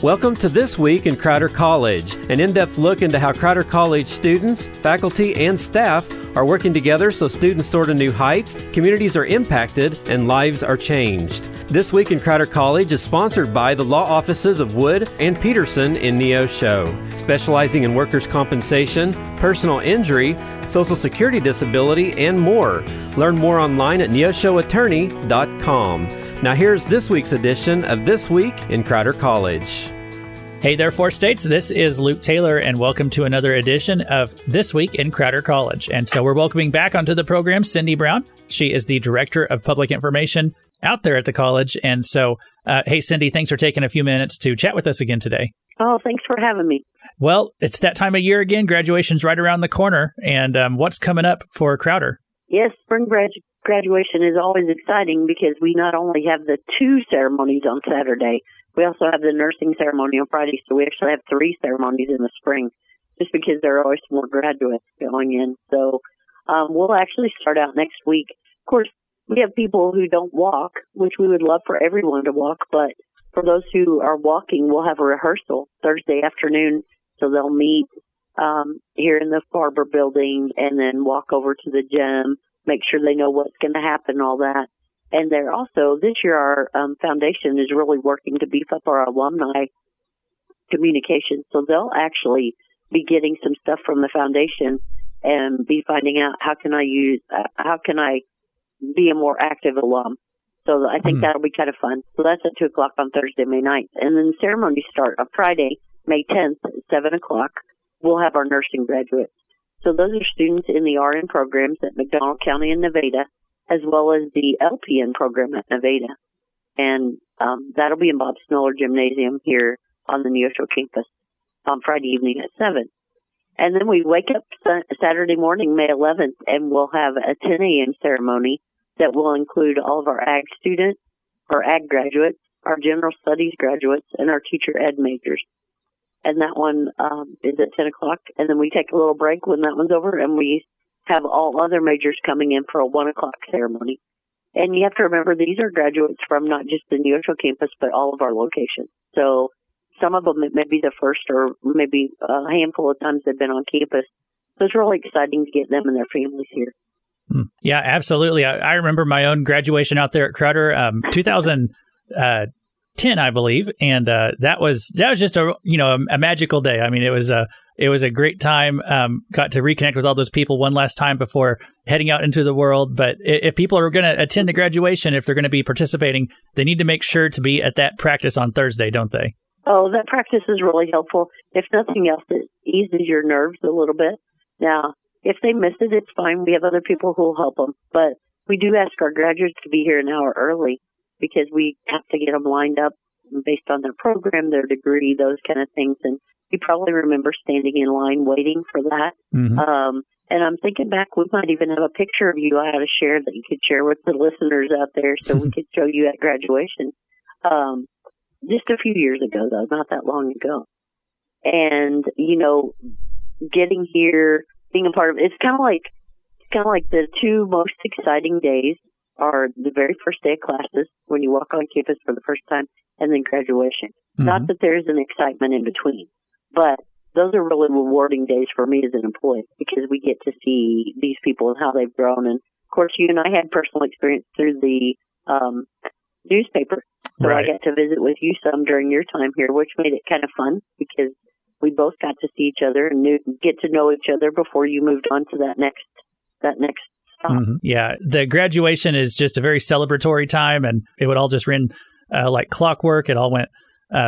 Welcome to This Week in Crowder College, an in-depth look into how Crowder College students, faculty, and staff are working together so students soar to new heights, communities are impacted, and lives are changed. This Week in Crowder College is sponsored by the law offices of Wood and Peterson in Neosho, specializing in workers' compensation, personal injury, Social Security disability, and more. Learn more online at neoshoattorney.com. Now here's this week's edition of This Week in Crowder College. Hey there, Four States. This is Luke Taylor, and welcome to another edition of This Week in Crowder College. And so we're welcoming back onto the program Cindy Brown. She is the Director of Public Information out there at the college. And so, hey, Cindy, thanks for taking a few minutes to chat with us again today. Oh, thanks for having me. Well, it's that time of year again. Graduation's right around the corner. And what's coming up for Crowder? Yes, spring graduation is always exciting because we not only have the two ceremonies on Saturday, we also have the nursing ceremony on Friday. So we actually have three ceremonies in the spring just because there are always more graduates going in. So we'll actually start out next week. Of course, we have people who don't walk, which we would love for everyone to walk. But for those who are walking, we'll have a rehearsal Thursday afternoon. So they'll meet here in the Farber building and then walk over to the gym, make sure they know what's going to happen, all that. And they're also, this year, our foundation is really working to beef up our alumni communication. So they'll actually be getting some stuff from the foundation and be finding out how can I be a more active alum. So I think that'll be kind of fun. So that's at 2 o'clock on Thursday, May 9th. And then the ceremonies start on Friday, May 10th at 7 o'clock. We'll have our nursing graduates. So those are students in the RN programs at McDonald County in Nevada, as well as the LPN program at Nevada. And that'll be in Bob Snoller Gymnasium here on the Neosho campus on Friday evening at 7. And then we wake up Saturday morning, May 11th, and we'll have a 10 a.m. ceremony that will include all of our ag students, our ag graduates, our general studies graduates, and our teacher ed majors. And that one is at 10 o'clock. And then we take a little break when that one's over, and we have all other majors coming in for a 1 o'clock ceremony. And you have to remember, these are graduates from not just the Neosho campus, but all of our locations. So some of them, it may be the first or maybe a handful of times they've been on campus. So it's really exciting to get them and their families here. Yeah, absolutely. I remember my own graduation out there at Crowder, 2010, I believe, and that was just a magical day. I mean, it was a great time. Got to reconnect with all those people one last time before heading out into the world. But if people are going to attend the graduation, if they're going to be participating, they need to make sure to be at that practice on Thursday, don't they? Oh, that practice is really helpful. If nothing else, it eases your nerves a little bit. Now, if they miss it, it's fine. We have other people who will help them. But we do ask our graduates to be here an hour early because we have to get them lined up based on their program, their degree, those kind of things. And you probably remember standing in line waiting for that. Mm-hmm. And I'm thinking back, we might even have a picture of you I ought to share that you could share with the listeners out there so we could show you at graduation. Just a few years ago, though, not that long ago. And, getting here, being a part of it, it's kind of like the two most exciting days are the very first day of classes when you walk on campus for the first time, and then graduation. Mm-hmm. Not that there's an excitement in between, but those are really rewarding days for me as an employee because we get to see these people and how they've grown. And of course, you and I had personal experience through the newspaper. So right. I got to visit with you some during your time here, which made it kind of fun because we both got to see each other and get to know each other before you moved on to that next stop. Mm-hmm. Yeah, the graduation is just a very celebratory time, and it would all just run like clockwork. It all went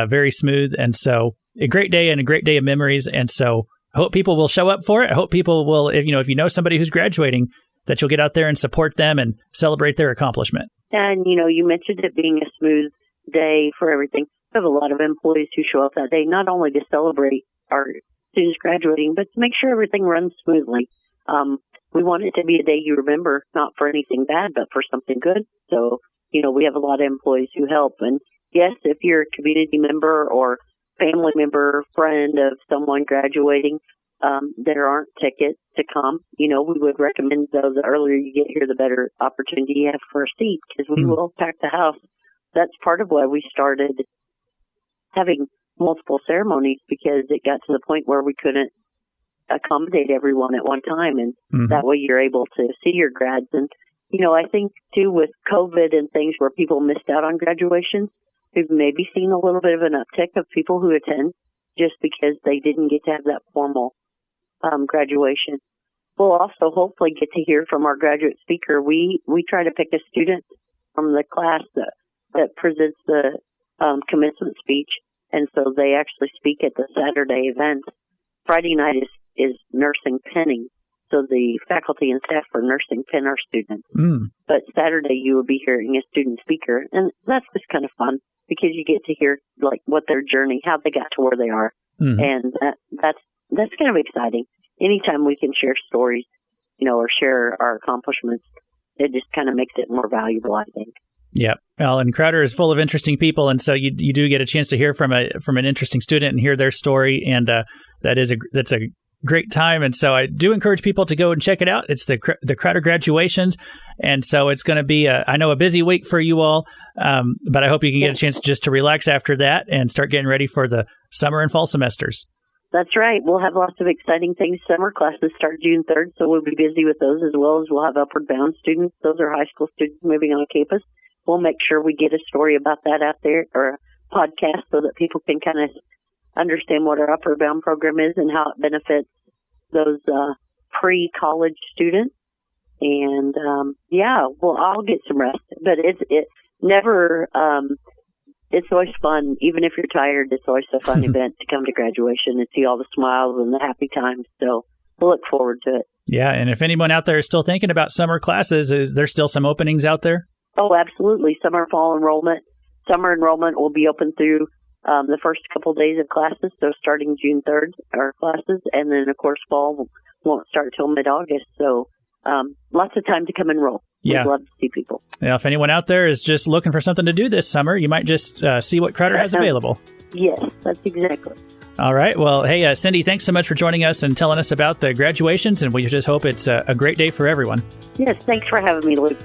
very smooth, and so a great day and a great day of memories. And so I hope people will show up for it. I hope people will, if you know somebody who's graduating, that you'll get out there and support them and celebrate their accomplishment. And, you mentioned it being a smooth day for everything. We have a lot of employees who show up that day, not only to celebrate our students graduating, but to make sure everything runs smoothly. We want it to be a day you remember, not for anything bad, but for something good. So, we have a lot of employees who help. And yes, if you're a community member or family member, friend of someone graduating, there aren't tickets to come. We would recommend, though, the earlier you get here, the better opportunity you have for a seat because we will pack the house. That's part of why we started having multiple ceremonies because it got to the point where we couldn't accommodate everyone at one time. And that way you're able to see your grads. And, I think, too, with COVID and things where people missed out on graduations, we've maybe seen a little bit of an uptick of people who attend just because they didn't get to have that formal graduation. We'll also hopefully get to hear from our graduate speaker. We try to pick a student from the class that presents the commencement speech, and so they actually speak at the Saturday event. Friday night is nursing penning, so the faculty and staff for nursing pen our students. But Saturday you will be hearing a student speaker, and that's just kind of fun because you get to hear like what their journey, how they got to where they are, and that's kind of exciting. Anytime we can share stories, or share our accomplishments, it just kind of makes it more valuable, I think. Yeah. Well, and Crowder is full of interesting people, and so you do get a chance to hear from an interesting student and hear their story, and that's a great time. And so I do encourage people to go and check it out. It's the Crowder graduations, and so it's going to be I know a busy week for you all, but I hope you can get a chance just to relax after that and start getting ready for the summer and fall semesters. That's right. We'll have lots of exciting things. Summer classes start June 3rd, so we'll be busy with those, as well as we'll have Upward Bound students. Those are high school students moving on campus. We'll make sure we get a story about that out there, or a podcast, so that people can kind of understand what our Upward Bound program is and how it benefits those pre-college students. And, I'll get some rest. But it never... it's always fun. Even if you're tired, it's always a fun event to come to graduation and see all the smiles and the happy times. So we'll look forward to it. Yeah, and if anyone out there is still thinking about summer classes, is there still some openings out there? Oh, absolutely. Summer, fall enrollment. Summer enrollment will be open through the first couple of days of classes, so starting June 3rd, our classes, and then, of course, fall won't start till mid-August. So lots of time to come enroll. Yeah. We'd love to see people. Yeah, if anyone out there is just looking for something to do this summer, you might just see what Crowder has available. Yes, that's exactly. All right. Well, hey, Cindy, thanks so much for joining us and telling us about the graduations, and we just hope it's a great day for everyone. Yes, thanks for having me, Luke.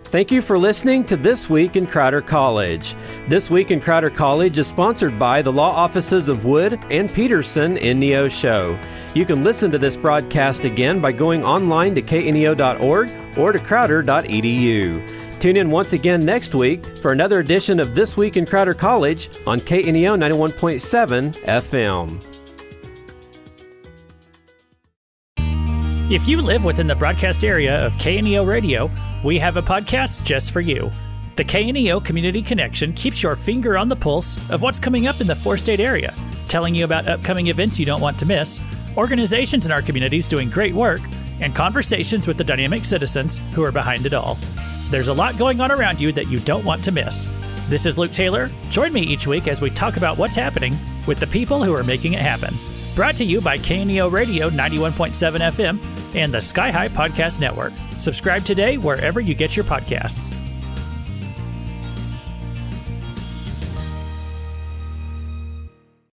Thank you for listening to This Week in Crowder College. This Week in Crowder College is sponsored by the law offices of Wood and Peterson in Neosho. You can listen to this broadcast again by going online to kneo.org or to crowder.edu. Tune in once again next week for another edition of This Week in Crowder College on KNEO 91.7 FM. If you live within the broadcast area of KNEO Radio, we have a podcast just for you. The KNEO Community Connection keeps your finger on the pulse of what's coming up in the four-state area, telling you about upcoming events you don't want to miss, organizations in our communities doing great work, and conversations with the dynamic citizens who are behind it all. There's a lot going on around you that you don't want to miss. This is Luke Taylor. Join me each week as we talk about what's happening with the people who are making it happen. Brought to you by KNEO Radio 91.7 FM and the Sky High Podcast Network. Subscribe today wherever you get your podcasts.